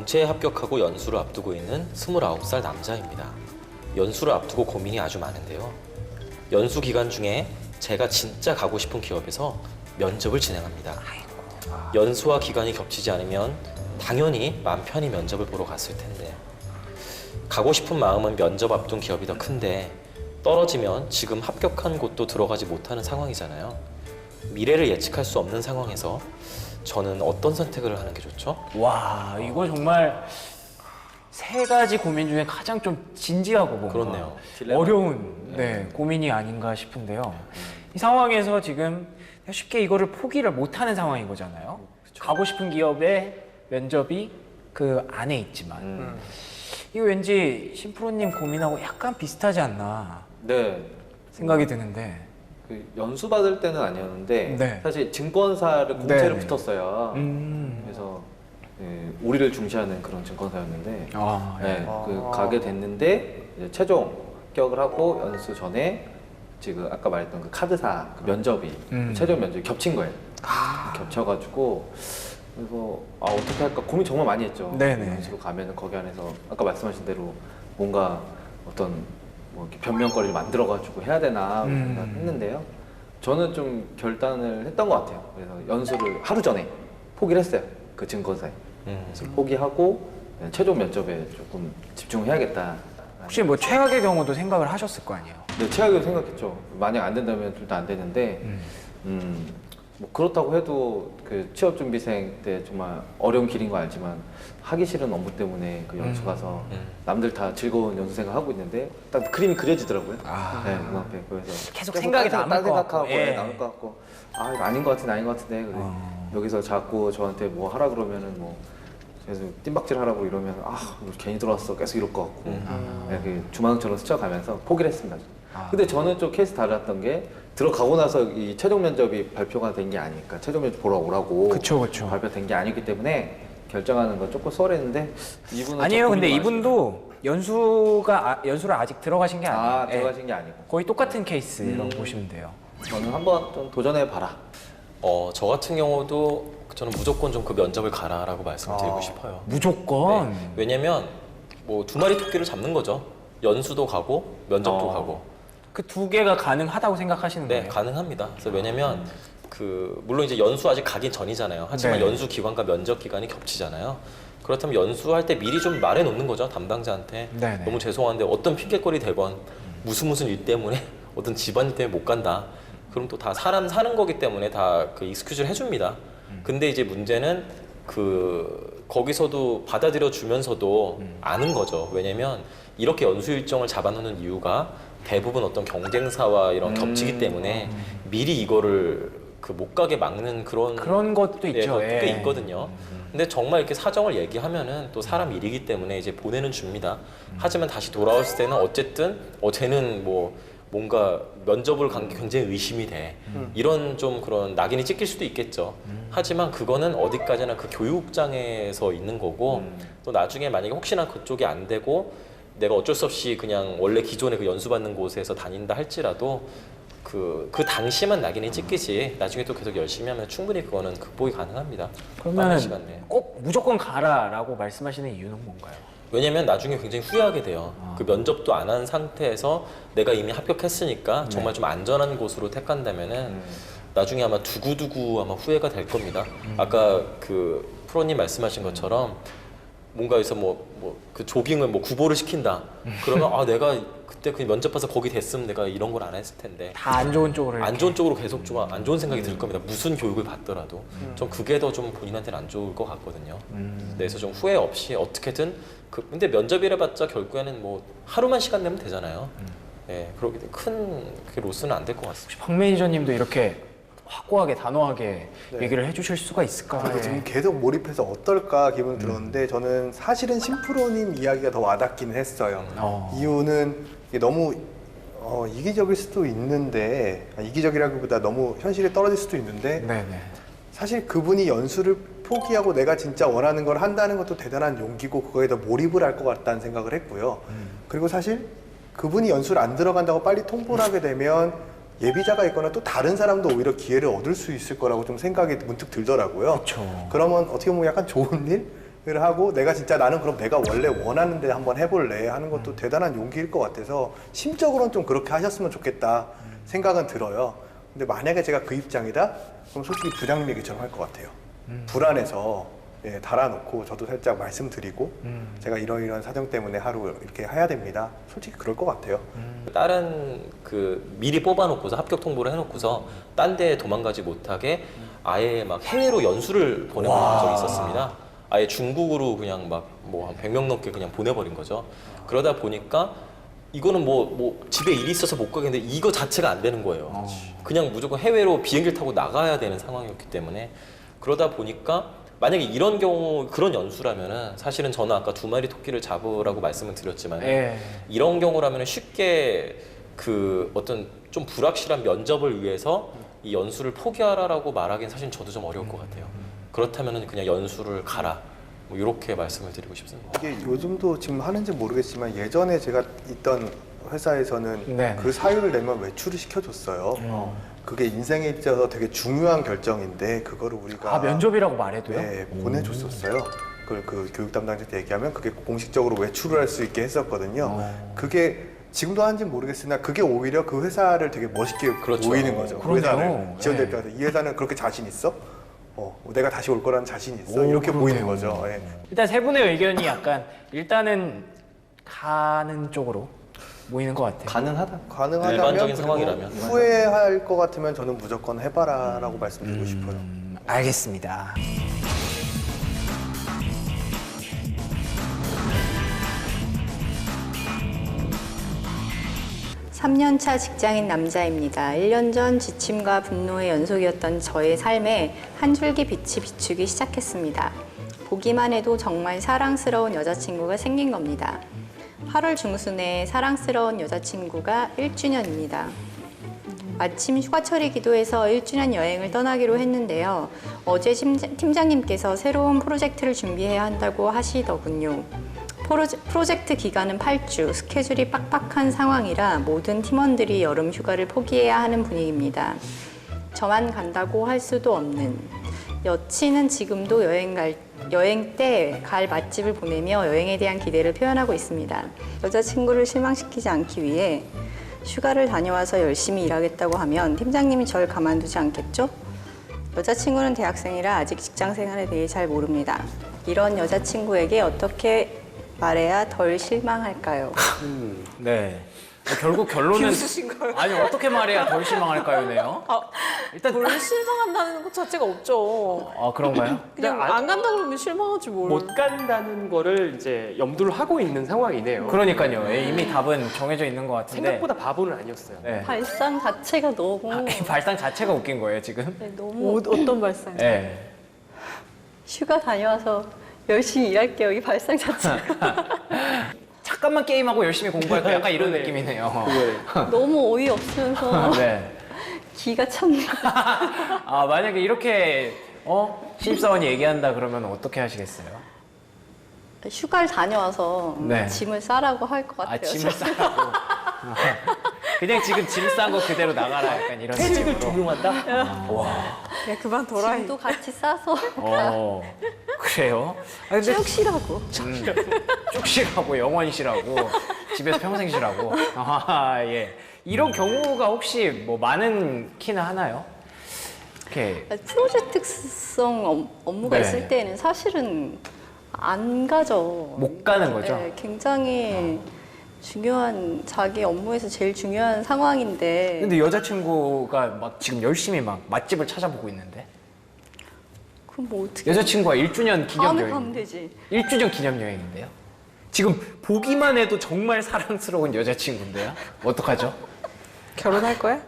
정체에 합격하고 연수를 앞두고 있는 29살 남자입니다. 연수를 앞두고 고민이 아주 많은데요. 연수 기간 중에 제가 진짜 가고 싶은 기업에서 면접을 진행합니다. 연수와 기간이 겹치지 않으면 당연히 마음 편히 면접을 보러 갔을 텐데 가고 싶은 마음은 면접 앞둔 기업이 더 큰데 떨어지면 지금 합격한 곳도 들어가지 못하는 상황이잖아요. 미래를 예측할 수 없는 상황에서 저는 어떤 선택을 하는 게 좋죠? 와, 이거 정말 세 가지 고민 중에 가장 좀 진지하고 뭔가 그렇네요. 어려운 고민이 아닌가 싶은데요. 이 상황에서 지금 쉽게 이거를 포기를 못하는 상황인 거잖아요. 그쵸. 가고 싶은 기업의 면접이 그 안에 있지만 이거 왠지 심프로님 고민하고 약간 비슷하지 않나 네. 생각이 드는데. 그 연수 받을 때는 아니었는데 네. 사실 증권사를 공채를 네. 붙었어요. 그래서 네, 우리를 중시하는 그런 증권사였는데 네, 그 가게 됐는데 이제 최종 합격을 하고 연수 전에 지금 아까 말했던 그 카드사 그 면접이 최종 면접이 겹친 거예요. 겹쳐가지고 그래서 어떻게 할까 고민 정말 많이 했죠. 네네. 연수로 가면은 거기 안에서 아까 말씀하신 대로 뭔가 어떤 뭐 이렇게 변명거리를 만들어가지고 해야 되나 했는데요. 저는 좀 결단을 했던 것 같아요. 그래서 연수를 하루 전에 포기를 했어요. 그 증권사에. 그래서 포기하고 최종 면접에 조금 집중해야겠다. 혹시 뭐 최악의 경우도 생각을 하셨을 거 아니에요? 네, 최악으로 생각했죠. 만약 안 된다면 일단 안 되는데, 뭐 그렇다고 해도 그 취업준비생 때 정말 어려운 길인 거 알지만 하기 싫은 업무 때문에 그 연수 가서 남들 다 즐거운 연수 생활하고 있는데 딱 그림이 그려지더라고요. 네, 눈앞에. 그래서 계속 생각이 남을 것 같고, 생각하고 남을 것 같고, 이거 아닌 것 같은데 아닌 것 같은데 그래. 여기서 자꾸 저한테 뭐 하라 그러면은 뭐 계속 뜀박질 하라고 이러면 뭐 괜히 들어왔어 계속 이럴 것 같고 네, 그 주마등처럼 스쳐가면서 포기를 했습니다. 근데 저는 좀 케이스 달랐던 게 들어가고 나서 이 최종 면접이 발표가 된 게 아니니까 최종 면접 보러 오라고 그쵸. 발표된 게 아니기 때문에 결정하는 건 조금 썰했는데 이분은 아니에요. 근데 고민이 이분도 연수를 아직 들어가신 게 아니에요. 들어가신 게 아니고 거의 똑같은 케이스라고 보시면 돼요. 저는 한번 좀 도전해 봐라. 저 같은 경우도 저는 무조건 좀 그 면접을 가라라고 말씀드리고 싶어요. 무조건. 네. 왜냐면 뭐 두 마리 토끼를 잡는 거죠. 연수도 가고 면접도 가고. 그 두 개가 가능하다고 생각하시는 네, 거예요? 가능합니다. 그래서 왜냐면 물론 이제 연수 아직 가기 전이잖아요. 하지만 네. 연수 기간과 면접 기간이 겹치잖아요. 그렇다면 연수할 때 미리 좀 말해 놓는 거죠. 담당자한테. 네네. 너무 죄송한데 어떤 핑계거리 대건 무슨 일 때문에 어떤 집안일 때문에 못 간다. 그럼 또 다 사람 사는 거기 때문에 다 그 익스큐즈를 해줍니다. 근데 이제 문제는 거기서도 받아들여 주면서도 아는 거죠. 왜냐면 이렇게 연수 일정을 잡아놓는 이유가 대부분 어떤 경쟁사와 이런 겹치기 때문에 미리 이거를 못 가게 막는 그런 것도 있죠. 꽤 있거든요. 근데 정말 이렇게 사정을 얘기하면은 또 사람 일이기 때문에 이제 보내는 줍니다. 하지만 다시 돌아왔을 때는 어쨌든 쟤는 뭔가 면접을 간 게 굉장히 의심이 돼. 이런 좀 그런 낙인이 찍힐 수도 있겠죠. 하지만 그거는 어디까지나 그 교육장에서 있는 거고 또 나중에 만약에 혹시나 그쪽이 안 되고 내가 어쩔 수 없이 그냥 원래 기존에 그 연수받는 곳에서 다닌다 할지라도 그 당시만 낙인이 찍히지 나중에 또 계속 열심히 하면 충분히 그거는 극복이 가능합니다. 그러면 시간 내에. 꼭 무조건 가라라고 말씀하시는 이유는 뭔가요? 왜냐면 나중에 굉장히 후회하게 돼요. 그 면접도 안 한 상태에서 내가 이미 합격했으니까 정말 좀 안전한 곳으로 택한다면은 나중에 아마 두고두고 아마 후회가 될 겁니다. 아까 그 프로님 말씀하신 것처럼 뭔가 해서 그 조깅을 구보를 시킨다. 그러면 내가 그때 그 면접 봐서 거기 됐으면 내가 이런 걸 안 했을 텐데. 다 안 좋은 쪽으로 안 좋은 쪽으로 계속 좀 안 좋은 생각이 들 겁니다. 무슨 교육을 받더라도. 좀 그게 더 좀 본인한테는 안 좋을 것 같거든요. 그래서 좀 후회 없이 어떻게든 근데 면접이라 봤자 결국에는 하루만 시간 내면 되잖아요. 네, 그렇기 때문에 큰 로스는 안 될 것 같습니다. 혹시 박 매니저님도 이렇게 확고하게 단호하게 얘기를 해주실 수가 있을까요? 지금 계속 몰입해서 어떨까 기분이 들었는데 저는 사실은 심프로님 이야기가 더 와닿기는 했어요. 이유는 이게 너무 이기적일 수도 있는데 이기적이라기보다 너무 현실에 떨어질 수도 있는데 네네. 사실 그분이 연수를 포기하고 내가 진짜 원하는 걸 한다는 것도 대단한 용기고 그거에 더 몰입을 할 것 같다는 생각을 했고요. 그리고 사실 그분이 연수를 안 들어간다고 빨리 통보를 하게 되면 예비자가 있거나 또 다른 사람도 오히려 기회를 얻을 수 있을 거라고 좀 생각이 문득 들더라고요. 그쵸. 그러면 어떻게 보면 약간 좋은 일? 하고 내가 진짜 나는 그럼 내가 원래 원하는 데 한번 해볼래 하는 것도 대단한 용기일 것 같아서 심적으로는 좀 그렇게 하셨으면 좋겠다 생각은 들어요. 근데 만약에 제가 그 입장이다? 그럼 솔직히 부장님 얘기처럼 할 것 같아요. 불안해서 예, 달아놓고 저도 살짝 말씀드리고 제가 이러이러한 사정 때문에 하루 이렇게 해야 됩니다. 솔직히 그럴 것 같아요. 다른 미리 뽑아놓고서 합격 통보를 해놓고서 딴 데 도망가지 못하게 아예 막 해외로 연수를 보내본 적이 있었습니다. 아예 중국으로 그냥 막 뭐 한 100명 넘게 그냥 보내버린 거죠. 그러다 보니까 이거는 뭐 집에 일이 있어서 못 가겠는데 이거 자체가 안 되는 거예요. 그냥 무조건 해외로 비행기를 타고 나가야 되는 상황이었기 때문에 그러다 보니까 만약에 이런 경우 그런 연수라면은 사실은 저는 아까 2마리 토끼를 잡으라고 말씀을 드렸지만 예. 이런 경우라면 쉽게 어떤 좀 불확실한 면접을 위해서 이 연수를 포기하라라고 말하기는 사실 저도 좀 어려울 것 같아요. 그렇다면은 그냥 연수를 가라. 뭐 이렇게 말씀을 드리고 싶습니다. 이게 요즘도 지금 하는지 모르겠지만 예전에 제가 있던 회사에서는 네. 그 사유를 내면 외출을 시켜줬어요. 그게 인생에 있어서 되게 중요한 결정인데 그거를 우리가 면접이라고 말해도요? 네, 보내줬었어요. 그 교육 담당자한테 얘기하면 그게 공식적으로 외출을 할 수 있게 했었거든요. 그게 지금도 하는지 모르겠으나 그게 오히려 그 회사를 되게 멋있게 그렇죠. 보이는 거죠. 그 그러네요. 회사를 지원 네. 대표한테 이 회사는 그렇게 자신 있어? 내가 다시 올 거라는 자신 있어? 오, 이렇게 보이는 그러네요. 거죠. 예. 일단 세 분의 의견이 약간 일단은 가는 쪽으로 모이는 것 같아요. 가능하다. 가능하다면 일반적인 그리고 상황이라면. 후회할 것 같으면 저는 무조건 해봐라라고 말씀드리고 싶어요. 알겠습니다. 3년차 직장인 남자입니다. 1년 전 지침과 분노의 연속이었던 저의 삶에 한 줄기 빛이 비추기 시작했습니다. 보기만 해도 정말 사랑스러운 여자친구가 생긴 겁니다. 8월 중순에 사랑스러운 여자친구가 1주년입니다. 마침 휴가철이기도 해서 1주년 여행을 떠나기로 했는데요. 어제 팀장님께서 새로운 프로젝트를 준비해야 한다고 하시더군요. 프로젝트 기간은 8주, 스케줄이 빡빡한 상황이라 모든 팀원들이 여름 휴가를 포기해야 하는 분위기입니다. 저만 간다고 할 수도 없는. 여친은 지금도 여행 때 갈 맛집을 보내며 여행에 대한 기대를 표현하고 있습니다. 여자친구를 실망시키지 않기 위해 휴가를 다녀와서 열심히 일하겠다고 하면 팀장님이 절 가만두지 않겠죠? 여자친구는 대학생이라 아직 직장 생활에 대해 잘 모릅니다. 이런 여자친구에게 어떻게 말해야 덜 실망할까요? 네. 결국 결론은 아니 어떻게 말해야 덜 실망할까요네요. 일단 뭘 실망한다는 것 자체가 없죠. 그런가요? 그냥 안 간다 그러면 실망하지 뭘. 못 간다는 거를 이제 염두를 하고 있는 상황이네요. 그러니까요. 예, 이미 답은 정해져 있는 것 같은데. 생각보다 바보는 아니었어요. 네. 발상 자체가 너무 발상 자체가 웃긴 거예요 지금. 네, 너무 어떤 발상? 네. 휴가 다녀와서 열심히 일할게요. 이 발상 자체가 잠깐만 게임하고 열심히 공부할 거 약간 이런 느낌이네요. 너무 어이없으면서 네. 기가 찼네요. 만약에 이렇게 신입사원이 얘기한다 그러면 어떻게 하시겠어요? 휴가를 다녀와서 네. 짐을 싸라고 할 것 같아요. 짐을 싸라고. 그냥 지금 짐 싼 거 그대로 나가라 약간 이런 퇴직을 느낌으로. 종용한다? 와. 야 그만 둬라. 짐도 같이 싸서 그래요? 근데 쭉 쉬라고. 쭉 쉬라고 영원히 쉬라고 집에서 평생 쉬라고. 예. 이런 경우가 혹시 뭐 많은 키는 하나요? 이렇게 프로젝트성 업무가 네. 있을 때는 사실은 안 가죠. 못 가는 거죠? 네, 굉장히 중요한 자기 업무에서 제일 중요한 상황인데 근데 여자친구가 막 지금 열심히 막 맛집을 찾아보고 있는데 그럼 뭐 어떻게 여자친구가 1주년 기념 다음에 여행 가면 되지. 1주년 기념 여행인데요? 지금 보기만 해도 정말 사랑스러운 여자친구인데요? 어떡하죠? 결혼할 거야?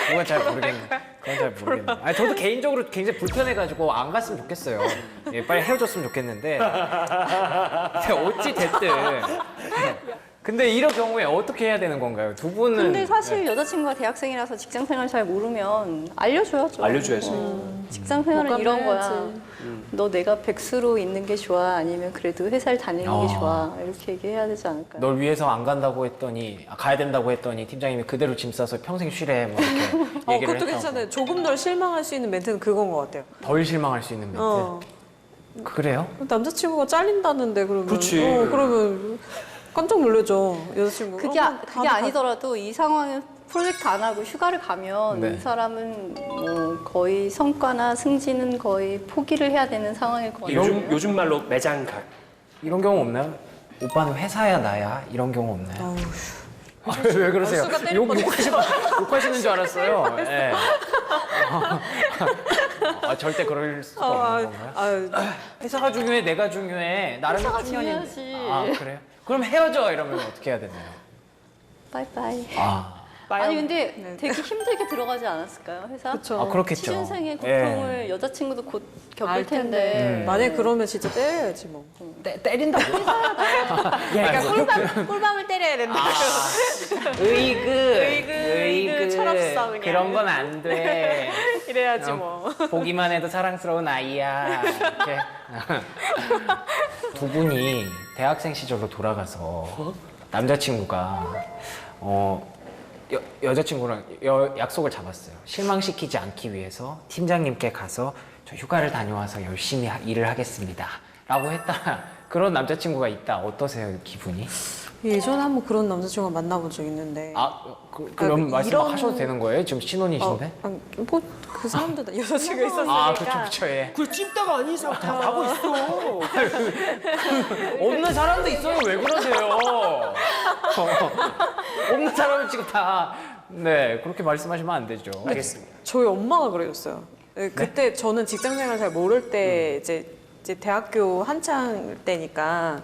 그건 잘 모르겠네. 그건 잘 모르겠네. 저도 개인적으로 굉장히 불편해가지고 안 갔으면 좋겠어요. 예, 빨리 헤어졌으면 좋겠는데. 근데 어찌 됐든. 근데 이런 경우에 어떻게 해야 되는 건가요? 두 분은. 근데 사실 여자친구가 대학생이라서 직장 생활 잘 모르면 알려줘야죠. 알려줘야죠. 직장 생활은 못 이런 가면 거야. 해야지. 너 내가 백수로 있는 게 좋아? 아니면 그래도 회사를 다니는 게 아. 좋아? 이렇게 얘기해야 되지 않을까요? 널 위해서 안 간다고 했더니 가야 된다고 했더니 팀장님이 그대로 짐 싸서 평생 쉬래 뭐 이렇게 얘기를 그것도 했다고. 괜찮아요. 조금 덜 실망할 수 있는 멘트는 그건 것 같아요. 덜 실망할 수 있는 멘트. 그래요? 남자친구가 잘린다는데 그러면 그렇지. 그러면 깜짝 놀라죠 여자친구. 그게 아니더라도 이 상황에 프로젝트 안 하고 휴가를 가면 네. 이 사람은 뭐 거의 성과나 승진은 거의 포기를 해야 되는 상황일 것 같아요. 요즘 말로 매장각. 이런 경우 없나요? 오빠는 회사야 나야 이런 경우 없나요? 왜 그러세요? 수가 때릴 욕하시는 줄 알았어요. 예. 절대 그럴 수가 없는 건가요? 회사가 중요해, 내가 중요해. 나름 회사가 중요한데. 중요하지. 그래요? 그럼 헤어져 이러면 어떻게 해야 되나요? 빠이빠이. 마영. 아니 근데 되게 힘들게 들어가지 않았을까요 회사? 그렇죠. 그렇겠죠. 취준생의 예. 고통을 여자친구도 곧 겪을 알 텐데 텐데. 만약에 그러면 진짜 때려야지 뭐. 때린다고? 그러니까 꿀밤을 때려야 된다. 의그, 철없어, 그냥. 그런 건 안 돼. 이래야지 뭐. 보기만 해도 사랑스러운 아이야. 이렇게. 두 분이 대학생 시절로 돌아가서 남자친구가 여자친구랑 약속을 잡았어요. 실망시키지 않기 위해서 팀장님께 가서 저 휴가를 다녀와서 열심히 일을 하겠습니다. 라고 했다. 그런 남자친구가 있다. 어떠세요, 기분이? 예전에 한번 그런 남자친구가 만나본 적 있는데. 그럼 말씀 이런- 하셔도 되는 거예요? 지금 신혼이신데? 뭐그 사람들 다 여자친구가 있었으니까. 그쵸, 예. 그 찜다가 아닌 이상 다 가고 있어. 없는 사람도 있어요. 왜 그러세요? 없는 사람을 지금 다. 네, 그렇게 말씀하시면 안 되죠. 알겠습니다. 저희 엄마가 그러셨어요. 네, 그때 저는 직장생활 잘 모를 때 이제 대학교 한창 때니까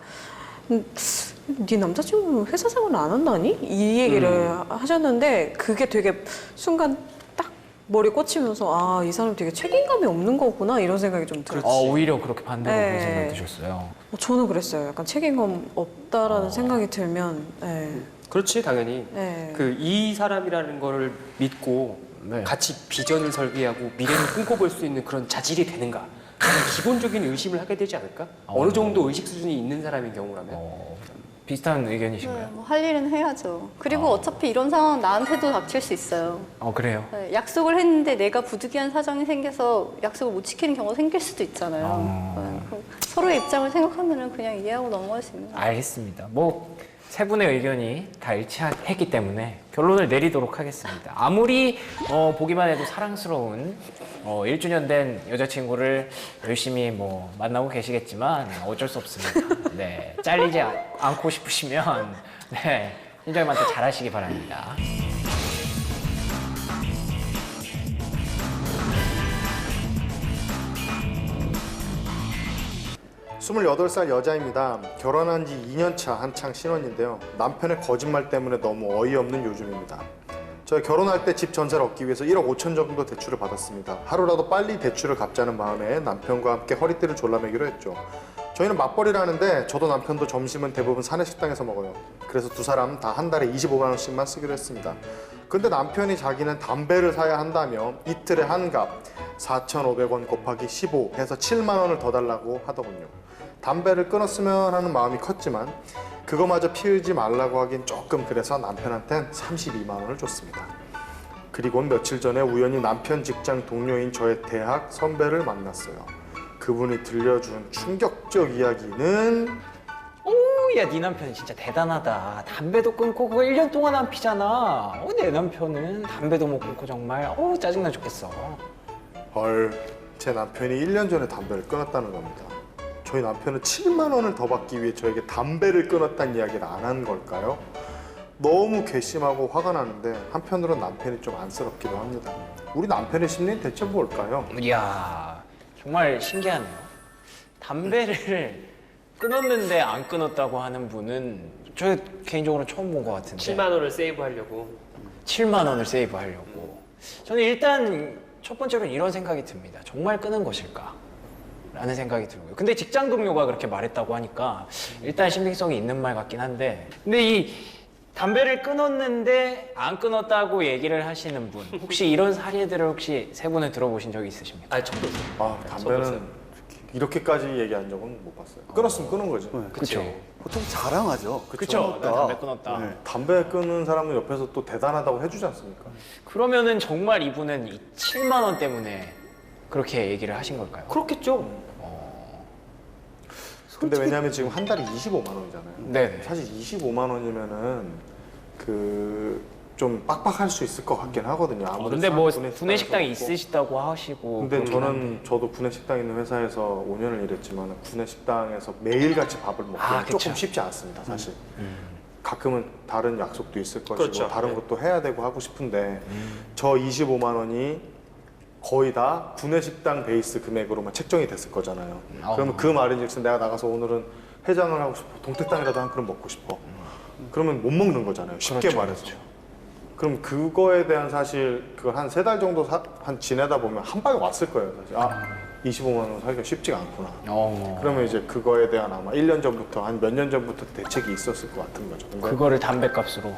네 남자친구는 회사 생활을 안 한다니? 이 얘기를 하셨는데 그게 되게 순간 딱 머리 꽂히면서 이 사람 되게 책임감이 없는 거구나 이런 생각이 좀 들었어요. 오히려 그렇게 반대로 네. 그런 생각 드셨어요. 저는 그랬어요. 약간 책임감 없다라는 생각이 들면 그렇지 당연히. 네. 그 이 사람이라는 거를 믿고 네. 같이 비전을 설계하고 미래를 꿈꿔볼 수 있는 그런 자질이 되는가? 그런 기본적인 의심을 하게 되지 않을까? 어느 정도 의식 수준이 있는 사람인 경우라면. 비슷한 의견이신가요? 뭐 할 일은 해야죠. 그리고 어차피 이런 상황 나한테도 닥칠 수 있어요. 그래요? 네, 약속을 했는데 내가 부득이한 사정이 생겨서 약속을 못 지키는 경우가 생길 수도 있잖아요. 네, 그럼 서로의 입장을 생각하면 그냥 이해하고 넘어갈 수 있는 거예요. 알겠습니다. 세 분의 의견이 다 일치했기 때문에 결론을 내리도록 하겠습니다. 아무리 보기만 해도 사랑스러운 1주년 된 여자친구를 열심히 만나고 계시겠지만 어쩔 수 없습니다. 네, 잘리지 않고 싶으시면 네, 팀장님한테 잘하시기 바랍니다. 스물여덟 살 여자입니다. 결혼한 지 2년차 한창 신혼인데요. 남편의 거짓말 때문에 너무 어이없는 요즘입니다. 저희 결혼할 때 집 전세를 얻기 위해서 1억 5천 정도 대출을 받았습니다. 하루라도 빨리 대출을 갚자는 마음에 남편과 함께 허리띠를 졸라매기로 했죠. 저희는 맞벌이를 하는데 저도 남편도 점심은 대부분 사내식당에서 먹어요. 그래서 두 사람 다 한 달에 25만 원씩만 쓰기로 했습니다. 근데 남편이 자기는 담배를 사야 한다며 이틀에 한 갑 4,500원 곱하기 15 해서 7만 원을 더 달라고 하더군요. 담배를 끊었으면 하는 마음이 컸지만 그거마저 피우지 말라고 하긴 조금 그래서 남편한텐 32만 원을 줬습니다. 그리고 며칠 전에 우연히 남편 직장 동료인 저의 대학 선배를 만났어요. 그분이 들려준 충격적 이야기는 야, 네 남편 진짜 대단하다. 담배도 끊고 그거 1년 동안 안 피잖아. 내 남편은 담배도 못 끊고 정말 짜증나 죽겠어. 헐, 제 남편이 1년 전에 담배를 끊었다는 겁니다. 저희 남편은 7만 원을 더 받기 위해 저에게 담배를 끊었다는 이야기를 안 한 걸까요? 너무 괘씸하고 화가 나는데 한편으로는 남편이 좀 안쓰럽기도 합니다. 우리 남편의 심리는 대체 뭘까요? 이야, 정말 신기하네요. 담배를 끊었는데 안 끊었다고 하는 분은 저 개인적으로 처음 본 것 같은데. 7만 원을 세이브하려고. 7만 원을 세이브하려고. 저는 일단 첫 번째로 이런 생각이 듭니다. 정말 끊은 것일까? 라는 생각이 들고요. 근데 직장 동료가 그렇게 말했다고 하니까 일단 신빙성이 있는 말 같긴 한데, 근데 이 담배를 끊었는데 안 끊었다고 얘기를 하시는 분, 혹시 이런 사례들을 혹시 세 분은 들어보신 적이 있으십니까? 저도 담배는 이렇게까지 얘기한 적은 못 봤어요. 끊었으면 끊은 거지. 그렇죠. 보통 자랑하죠. 그렇죠. 담배 끊었다. 네. 담배 끊는 사람은 옆에서 또 대단하다고 해주지 않습니까? 그러면은 정말 이분은 이 7만 원 때문에 그렇게 얘기를 하신 걸까요? 그렇겠죠. 근데 왜냐하면 지금 한 달에 25만 원이잖아요. 네네. 사실 25만 원이면은 좀 빡빡할 수 있을 것 같긴 하거든요. 아무래도 근데 뭐 구내식당에서 구내식당이 먹고. 있으시다고 하시고. 근데 그렇긴 한데. 저도 구내식당 있는 회사에서 5년을 일했지만 구내식당에서 매일같이 밥을 먹기는 그쵸. 조금 쉽지 않습니다, 사실. 가끔은 다른 약속도 있을 것이고 그렇죠. 다른 네. 것도 해야 되고 하고 싶은데 저 25만 원이 거의 다 구내식당 베이스 금액으로만 책정이 됐을 거잖아요. 그러면 그 말인즉슨 내가 나가서 오늘은 해장을 하고 싶어, 동태탕이라도 한 그릇 먹고 싶어. 그러면 못 먹는 거잖아요, 쉽게 그렇죠, 말해서. 그럼 그거에 대한 사실 그걸 한 3달 정도 지내다 보면 한 방에 왔을 거예요, 사실. 25만 원 살기가 쉽지가 않구나. 그러면 이제 그거에 대한 아마 1년 전부터 한 몇 년 전부터 대책이 있었을 것 같은 거죠. 근데 그거를 담배값으로.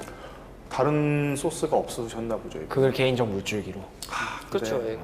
다른 소스가 없으셨나 보죠. 이게. 그걸 개인적 물줄기로. 그렇죠. 예.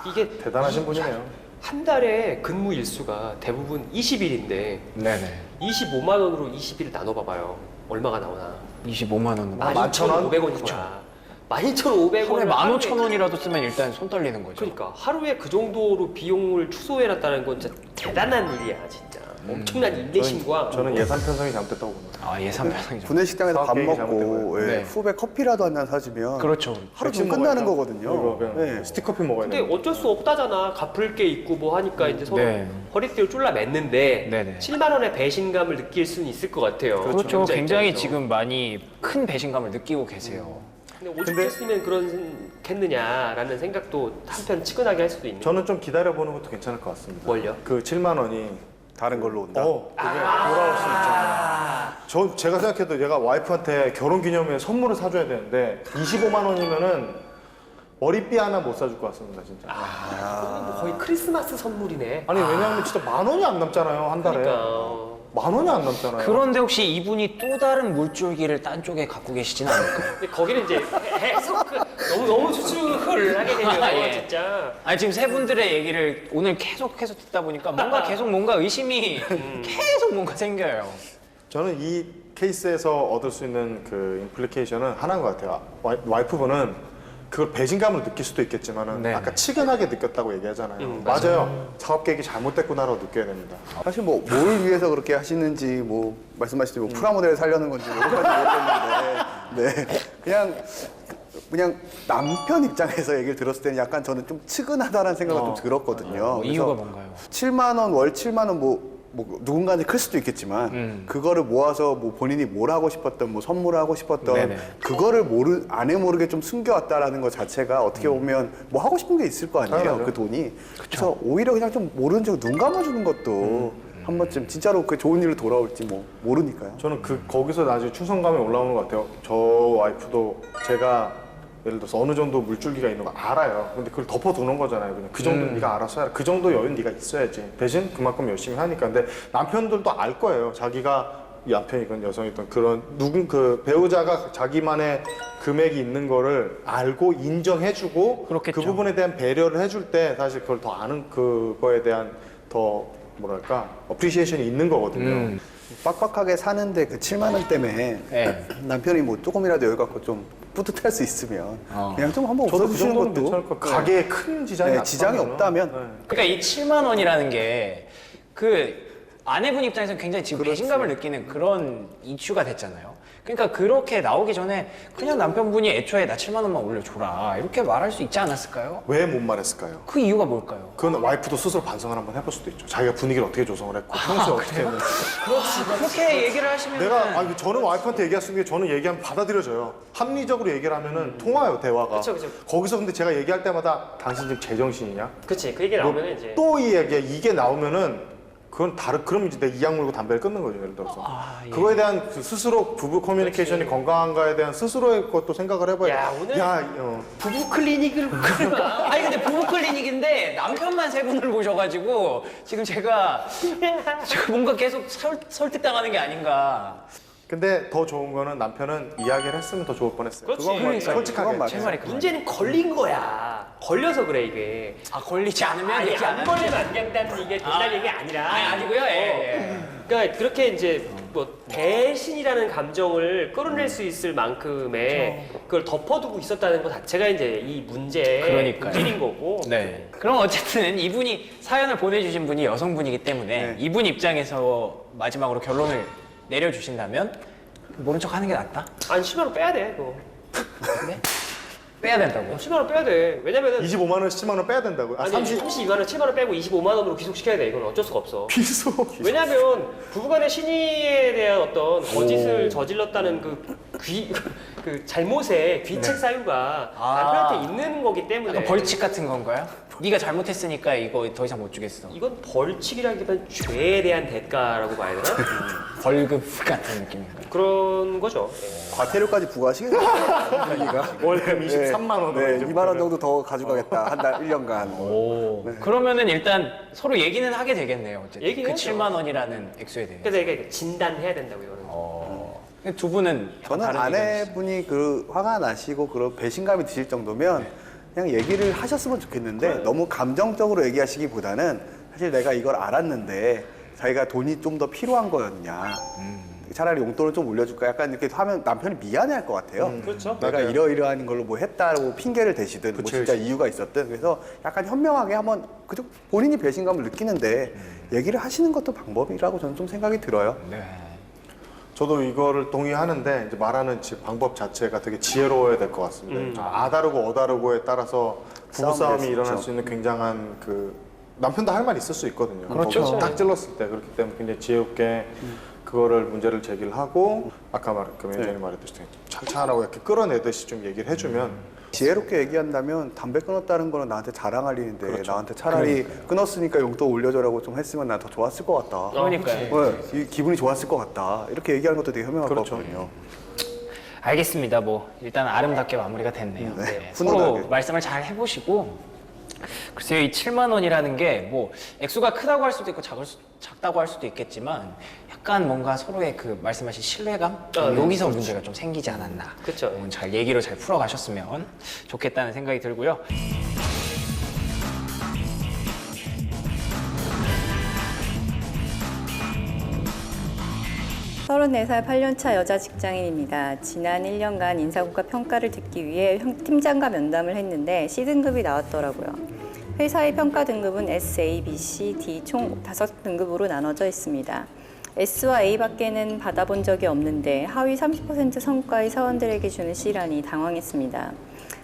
이게 대단하신 분이네요. 한 달에 근무 일수가 대부분 20일인데 네네. 25만 원으로 20일 나눠봐봐요. 얼마가 나오나? 25만 원으로. 12,500원인 거야. 12,500원을 하루에 15,000원이라도 쓰면 일단 손 떨리는 거죠. 그러니까 하루에 그 정도로 비용을 축소해놨다는 건 진짜 대단한 일이야, 진짜. 엄청난 인내심과 저는 예산 편성이 잘못됐다고 봅니다. 예산 편성이죠. 구내식당에서 밥 사업 계획이 먹고 잘못된 예, 네. 후배 커피라도 한 잔 사주면 그렇죠. 하루 백신 좀 끝나는 먹어야죠. 거거든요. 이거 그냥 네. 스틱커피 먹어야 근데 돼요. 어쩔 수 없다잖아. 갚을 게 있고 뭐 하니까 이제 서로 네. 허리띠를 쫄라맸는데 네네. 7만 원의 배신감을 느낄 수는 있을 것 같아요. 그렇죠. 경자 굉장히 입장에서. 지금 많이 큰 배신감을 느끼고 계세요. 근데 오죽 했으면 그렇겠느냐라는 생각도 한편 치근하게 할 수도 있는. 저는 좀 기다려보는 것도 괜찮을 것 같습니다. 뭘요? 그 7만 원이 다른 걸로 온다. 그게 돌아올 수 있잖아요. 제가 생각해도 얘가 와이프한테 결혼기념일에 선물을 사줘야 되는데 25만 원이면은 머리띠 하나 못 사줄 것 같습니다, 진짜. 그건 뭐 거의 크리스마스 선물이네. 아니 왜냐하면 진짜 만 원이 안 남잖아요, 한 달에. 그러니까. 만 원이 안 남잖아요. 그런데 혹시 이분이 또 다른 물줄기를 딴 쪽에 갖고 계시진 않을까요? 근데 거기는 이제 해석 너무 추측을 하게 되면 예. 진짜. 아니 지금 세 분들의 얘기를 오늘 계속해서 듣다 보니까 계속 뭔가 의심이 계속 뭔가 생겨요. 저는 이 케이스에서 얻을 수 있는 그 임플리케이션은 하나인 것 같아요. 와이프분은 그걸 배신감으로 느낄 수도 있겠지만은 네. 아까 치근하게 느꼈다고 얘기하잖아요. 맞아요. 작업 계획이 잘못됐구나라고 느껴야 됩니다. 사실 뭐 뭘 위해서 그렇게 하시는지 뭐 말씀하시듯이 뭐 프라모델을 살려는 건지 여기까지 모르겠는데 그냥 남편 입장에서 얘기를 들었을 때는 약간 저는 좀 측은하다는 생각을 좀 들었거든요. 이유가 그래서 뭔가요? 7만 원, 월 7만 원 뭐 누군가한테 클 수도 있겠지만 그거를 모아서 뭐 본인이 뭘 하고 싶었던 뭐 선물을 하고 싶었던 네네. 그거를 안에 모르게 좀 숨겨왔다라는 것 자체가 어떻게 보면 뭐 하고 싶은 게 있을 거 아니에요, 당연하죠. 그 돈이. 그래서 오히려 그냥 좀 모르는 척 눈 감아주는 것도 한 번쯤 진짜로 그 좋은 일로 돌아올지 뭐 모르니까요. 저는 거기서 나중에 충성감이 올라오는 것 같아요. 저 와이프도 제가 예를 들어서 어느 정도 물줄기가 있는 거 알아요. 근데 그걸 덮어두는 거잖아요. 그냥 그 정도 네가 알아서 해라. 그 정도 여유는 네가 있어야지. 대신 그만큼 열심히 하니까. 근데 남편들도 알 거예요. 자기가 남편이건 여성이건 그런 그 배우자가 자기만의 금액이 있는 거를 알고 인정해주고 그렇겠죠. 그 부분에 대한 배려를 해줄 때 사실 그걸 더 아는 그거에 대한 더 뭐랄까 어프리시에이션이 있는 거거든요. 빡빡하게 사는데 그 7만 원 때문에 네. 남편이 뭐 조금이라도 여유 갖고 좀 뿌듯할 수 있으면 그냥 좀 한번 저도 그 웃어주시는 정도는 것도 괜찮을 것 같아요. 가게에 큰 지장이 네, 지장이 없다면 그러니까 이 7만 원이라는 게 그 아내분 입장에서는 굉장히 지금 배신감을 느끼는 그런 이슈가 됐잖아요. 그러니까 그렇게 나오기 전에 그냥 남편분이 애초에 나 7만 원만 올려줘라 이렇게 말할 수 있지 않았을까요? 왜 못 말했을까요? 그 이유가 뭘까요? 그건 와이프도 스스로 반성을 한번 해볼 수도 있죠. 자기가 분위기를 어떻게 조성을 했고 평소에 어떻게 했는지. 그렇게 얘기를 하시면 내가 저는 와이프한테 얘기할 수 있는 게 저는 얘기하면 받아들여져요. 합리적으로 얘기를 하면은 통화요 대화가. 그쵸. 거기서 근데 제가 얘기할 때마다 당신 지금 제정신이냐? 그치. 그 얘기 나오면 이제. 또 이 얘기야. 이게 나오면은 그건 그럼 이제 내 이악 물고 담배를 끊는 거죠, 예를 들어서. 예. 그거에 대한 그 스스로 부부 커뮤니케이션이 건강한가에 대한 스스로의 것도 생각을 해봐야 야, 오늘 부부 클리닉을 아니 근데 부부 클리닉인데 남편만 세 분을 모셔가지고 지금 제가 뭔가 계속 설득당하는 게 아닌가. 근데 더 좋은 거는 남편은 이야기를 했으면 더 좋을 뻔했어요. 그렇지. 그건 그러니까요. 솔직하게. 그건 제 맞아요. 말이 그 문제는 걸린 거야. 걸려서 그래 이게. 걸리지 않으면 아니 얘기 안 안 하는 걸리면 안 된다는 이게 된다는 얘기 아니라. 아니고요. 예. 그러니까 그렇게 이제 뭐 배신이라는 감정을 끌어낼 수 있을 만큼의 그걸 덮어두고 있었다는 것 자체가 이제 이 문제의 그러니까요. 본질인 거고. 네. 그럼 어쨌든 이분이 사연을 보내주신 분이 여성분이기 때문에 이분 입장에서 마지막으로 결론을 내려주신다면 모른 척 하는 게 낫다? 아니 10만 원 빼야 돼 그거. 네? 빼야 된다고? 10만 원 빼야 돼. 왜냐면은 25만 원, 10만 원 빼야 된다고요? 아, 아니 30 32만 원, 7만 원 빼고 25만 원으로 귀속시켜야 돼. 이건 어쩔 수가 없어. 비속. 왜냐면 부부간의 신의에 대한 어떤 거짓을 저질렀다는 그 잘못의 귀책 사유가 남편한테 있는 거기 때문에 약간 벌칙 같은 건가요? 네가 잘못했으니까 이거 더 이상 못 주겠어. 이건 벌칙이라기보다는 죄에 대한 대가라고 봐야 되나? 벌금 같은 느낌인가요? 그런 거죠. 과태료까지 부과하시겠네요. 월급 23만 원으로. 네, 이제 2만 원 정도 더 가져가겠다. 한 달, 1년간. 오. 그러면은 일단 서로 얘기는 하게 되겠네요. 어쨌든. 그 얘기해야죠. 7만 원이라는 액수에 대해. 그래서 이게 진단해야 된다고 이거는. 근데 두 분은 저는 다른 의견이시죠? 아내분이 그 화가 나시고 그런 배신감이 드실 정도면 그냥 얘기를 하셨으면 좋겠는데 너무 감정적으로 얘기하시기보다는 사실 내가 이걸 알았는데 자기가 돈이 좀 더 필요한 거였냐. 차라리 용돈을 좀 올려줄까 약간 이렇게 하면 남편이 미안해할 것 같아요. 그렇죠. 내가 맞아요. 이러이러한 걸로 뭐 했다고 핑계를 대시든 뭐 그쵸, 진짜 그쵸. 이유가 있었든 그래서 약간 현명하게 한번 그저 본인이 배신감을 느끼는데 얘기를 하시는 것도 방법이라고 저는 좀 생각이 들어요. 네. 저도 이거를 동의하는데 이제 말하는 방법 자체가 되게 지혜로워야 될 것 같습니다. 아다르고 어다르고에 따라서 싸움이 부부싸움이 될 수 일어날 있죠. 수 있는 굉장한 그 남편도 할 말 있을 수 있거든요. 그렇죠. 거기서 딱 찔렀을 때 그렇기 때문에 굉장히 지혜롭게 그거를 문제를 제기를 하고 아까 그 매니저님 말했듯이 찬찬하고 이렇게 끌어내듯이 좀 얘기를 해주면 지혜롭게 얘기한다면 담배 끊었다는 거는 나한테 자랑할 일인데 나한테 차라리 끊었으니까 용돈 올려줘라고 좀 했으면 난 더 좋았을 것 같다. 그러니까요. 네, 기분이 좋았을 것 같다. 이렇게 얘기하는 것도 되게 현명할 것 같거든요. 알겠습니다. 뭐 일단 아름답게 마무리가 됐네요. 네. 서로 훈훈하게. 말씀을 잘 해보시고 글쎄요 이 7만 원이라는 게 뭐 액수가 크다고 할 수도 있고 작다고 할 수도 있겠지만 약간 뭔가 서로의 그 말씀하신 신뢰감 여기서 문제가 좀 생기지 않았나. 그쵸. 잘 얘기로 잘 풀어가셨으면 좋겠다는 생각이 들고요. 서른네 살 8년차 여자 직장인입니다. 지난 1년간 인사고과 평가를 듣기 위해 팀장과 면담을 했는데 C등급이 나왔더라고요. 회사의 평가 등급은 S, A, B, C, D 총 5등급으로 나눠져 있습니다. S와 A밖에는 받아본 적이 없는데 하위 30% 성과의 사원들에게 주는 C라니 당황했습니다.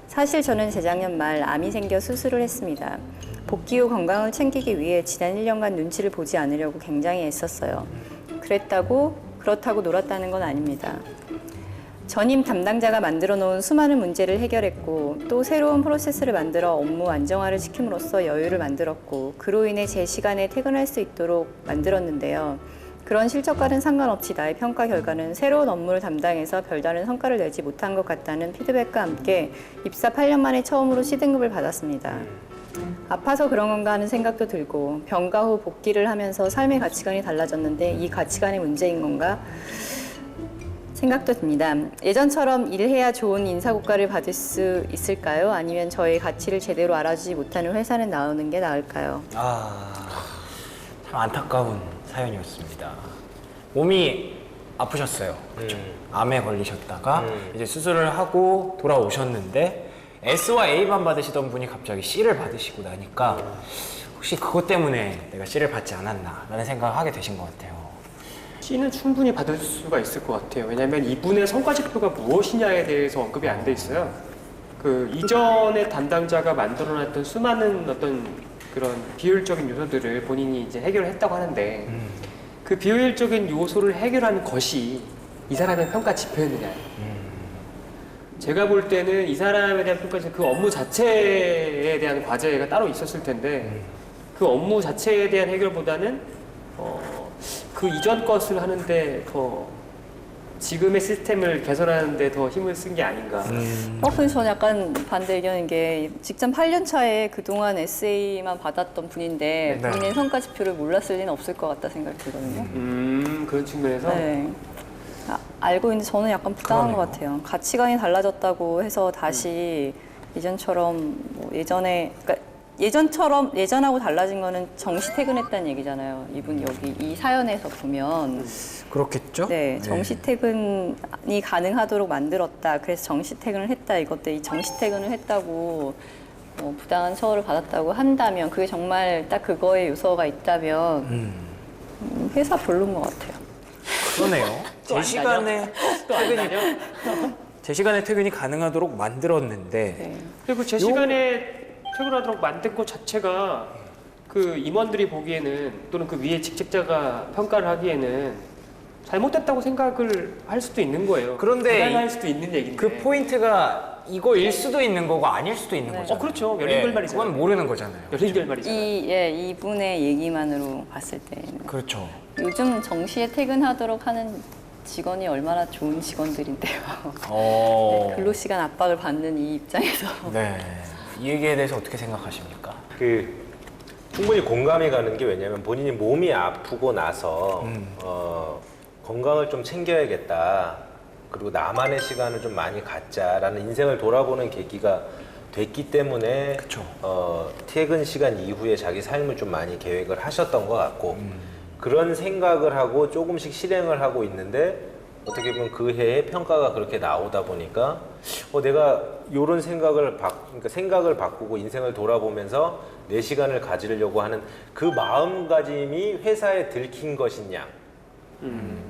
사실 저는 재작년 말 암이 생겨 수술을 했습니다. 복귀 후 건강을 챙기기 위해 지난 1년간 눈치를 보지 않으려고 굉장히 애썼어요. 그렇다고 놀았다는 건 아닙니다. 전임 담당자가 만들어 놓은 수많은 문제를 해결했고 또 새로운 프로세스를 만들어 업무 안정화를 시킴으로써 여유를 만들었고 그로 인해 제 시간에 퇴근할 수 있도록 만들었는데요. 그런 실적과는 상관없이 나의 평가 결과는 새로운 업무를 담당해서 별다른 성과를 내지 못한 것 같다는 피드백과 함께 입사 8년 만에 처음으로 C등급을 받았습니다. 아파서 그런 건가 하는 생각도 들고 병가 후 복귀를 하면서 삶의 가치관이 달라졌는데 이 가치관의 문제인 건가 생각도 듭니다. 예전처럼 일해야 좋은 인사고과를 받을 수 있을까요? 아니면 저의 가치를 제대로 알아주지 못하는 회사는 나오는 게 나을까요? 참 안타까운 사연이었습니다. 몸이 아프셨어요. 그렇죠? 암에 걸리셨다가 이제 수술을 하고 돌아오셨는데 S와 A만 받으시던 분이 갑자기 C를 받으시고 나니까 혹시 그것 때문에 내가 C를 받지 않았나라는 생각을 하게 되신 것 같아요. C는 충분히 받을 수가 있을 것 같아요. 왜냐하면 이분의 성과 지표가 무엇이냐에 대해서 언급이 안 돼 있어요. 그 이전의 담당자가 만들어놨던 수많은 어떤 그런 비효율적인 요소들을 본인이 이제 해결했다고 하는데 그 비효율적인 요소를 해결하는 것이 이 사람의 평가 지표였느냐. 제가 볼 때는 이 사람에 대한 평가는 그 업무 자체에 대한 과제가 따로 있었을 텐데 그 업무 자체에 대한 해결보다는 그 이전 것을 하는데 더 지금의 시스템을 개선하는데 더 힘을 쓴 게 아닌가. 근데 저는 약간 반대 의견인 게 직장 8년 차에 그동안 SA만 받았던 분인데 본인의 성과 지표를 몰랐을 리는 없을 것 같다 생각이 들거든요. 그런 측면에서 네. 알고 있는데 저는 약간 부당한 것 같아요. 가치관이 달라졌다고 해서 다시 예전처럼 뭐 예전에 그러니까 예전하고 달라진 거는 정시 퇴근했다는 얘기잖아요. 이분 여기 이 사연에서 보면 그렇겠죠? 네, 정시 퇴근이 가능하도록 만들었다. 그래서 정시 퇴근을 했다. 이것도 이 정시 퇴근을 했다고 부당한 처우를 받았다고 한다면 그게 정말 딱 그거에 요소가 있다면 회사 별로인 것 같아요. 그러네요. 제 시간에 퇴근이 가능하도록 만들었는데 네. 그리고 제 시간에 퇴근하도록 만든 것 자체가 그 임원들이 보기에는 또는 그 위에 직책자가 평가를 하기에는 잘못됐다고 생각을 할 수도 있는 거예요. 그런데 부당할 수도 있는 얘기인데. 그 포인트가 이거일 수도 있는 거고 아닐 수도 있는 네. 거죠. 그렇죠. 열린 결말이잖아요. 그건 모르는 거잖아요. 열린 결말이잖아요. 이분의 얘기만으로 봤을 때는 그렇죠. 요즘 정시에 퇴근하도록 하는 직원이 얼마나 좋은 직원들인데요. 어. 근로시간 압박을 받는 이 입장에서 네. 이 얘기에 대해서 어떻게 생각하십니까? 충분히 공감이 가는 게 왜냐면 본인이 몸이 아프고 나서 건강을 좀 챙겨야겠다. 그리고 나만의 시간을 좀 많이 갖자라는 인생을 돌아보는 계기가 됐기 때문에 퇴근 시간 이후에 자기 삶을 좀 많이 계획을 하셨던 것 같고 그런 생각을 하고 조금씩 실행을 하고 있는데 어떻게 보면 그 해에 평가가 그렇게 나오다 보니까 내가 이런 그러니까 생각을 바꾸고 인생을 돌아보면서 내 시간을 가지려고 하는 그 마음가짐이 회사에 들킨 것이냐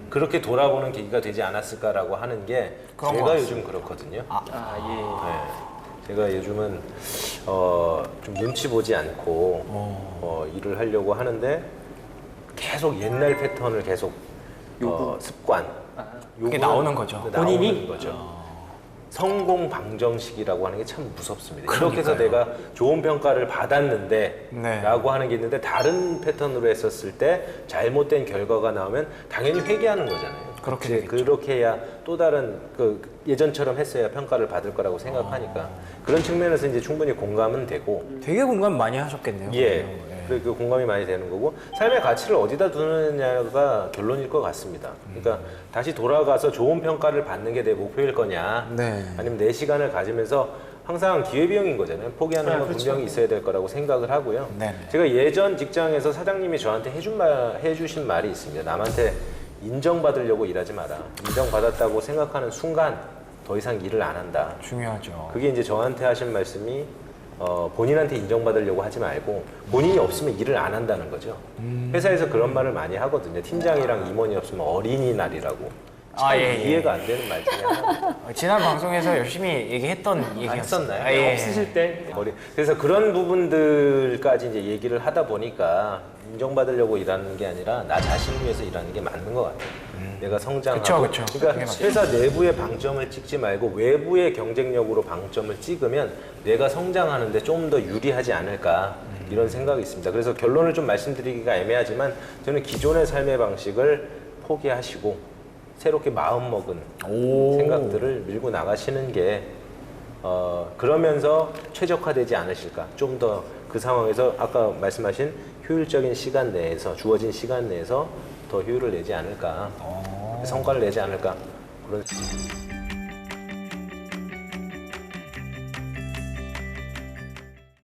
그렇게 돌아보는 계기가 되지 않았을까라고 하는 게 그런 것 제가 같습니다. 요즘 그렇거든요. 예. 제가 요즘은 좀 눈치 보지 않고 일을 하려고 하는데 계속 옛날 패턴을 계속 습관 그게 요구를- 나오는 거죠. 본인이 본인이? 거죠. 성공 방정식이라고 하는 게 참 무섭습니다. 그러니까요. 이렇게 해서 내가 좋은 평가를 받았는데 네. 라고 하는 게 있는데 다른 패턴으로 했었을 때 잘못된 결과가 나오면 당연히 회개하는 거잖아요. 그렇게 이제 되겠죠. 그렇게 해야 또 다른 예전처럼 했어야 평가를 받을 거라고 생각하니까 그런 측면에서 이제 충분히 공감은 되고 되게 공감 많이 하셨겠네요. 예. 그 공감이 많이 되는 거고 삶의 가치를 어디다 두느냐가 결론일 것 같습니다. 그러니까 다시 돌아가서 좋은 평가를 받는 게 내 목표일 거냐, 네. 아니면 내 시간을 가지면서 항상 기회비용인 거잖아요. 포기하는 건 그렇죠. 분명히 있어야 될 거라고 생각을 하고요. 네네. 제가 예전 직장에서 사장님이 저한테 해주신 말이 있습니다. 남한테 인정받으려고 일하지 마라. 인정받았다고 생각하는 순간 더 이상 일을 안 한다. 중요하죠. 그게 이제 저한테 하신 말씀이 본인한테 인정받으려고 하지 말고 본인이 없으면 일을 안 한다는 거죠. 회사에서 그런 말을 많이 하거든요. 팀장이랑 임원이 없으면 어린이날이라고. 참 이해가 안 되는 말 중에 하나입니다. 지난 방송에서 열심히 얘기했던 얘기였어요. 했었나요? 예. 없으실 때 그래서 그런 부분들까지 이제 얘기를 하다 보니까 인정받으려고 일하는 게 아니라 나 자신을 위해서 일하는 게 맞는 것 같아요. 내가 성장하고. 그쵸. 그러니까 그게 회사 내부의 방점을 찍지 말고 외부의 경쟁력으로 방점을 찍으면 내가 성장하는데 좀 더 유리하지 않을까 이런 생각이 있습니다. 그래서 결론을 좀 말씀드리기가 애매하지만 저는 기존의 삶의 방식을 포기하시고 새롭게 마음먹은 생각들을 밀고 나가시는 게 그러면서 최적화되지 않으실까. 좀 더 그 상황에서 아까 말씀하신 효율적인 시간 내에서 주어진 시간 내에서 더 효율을 내지 않을까. 성과를 내지 않을까. 그런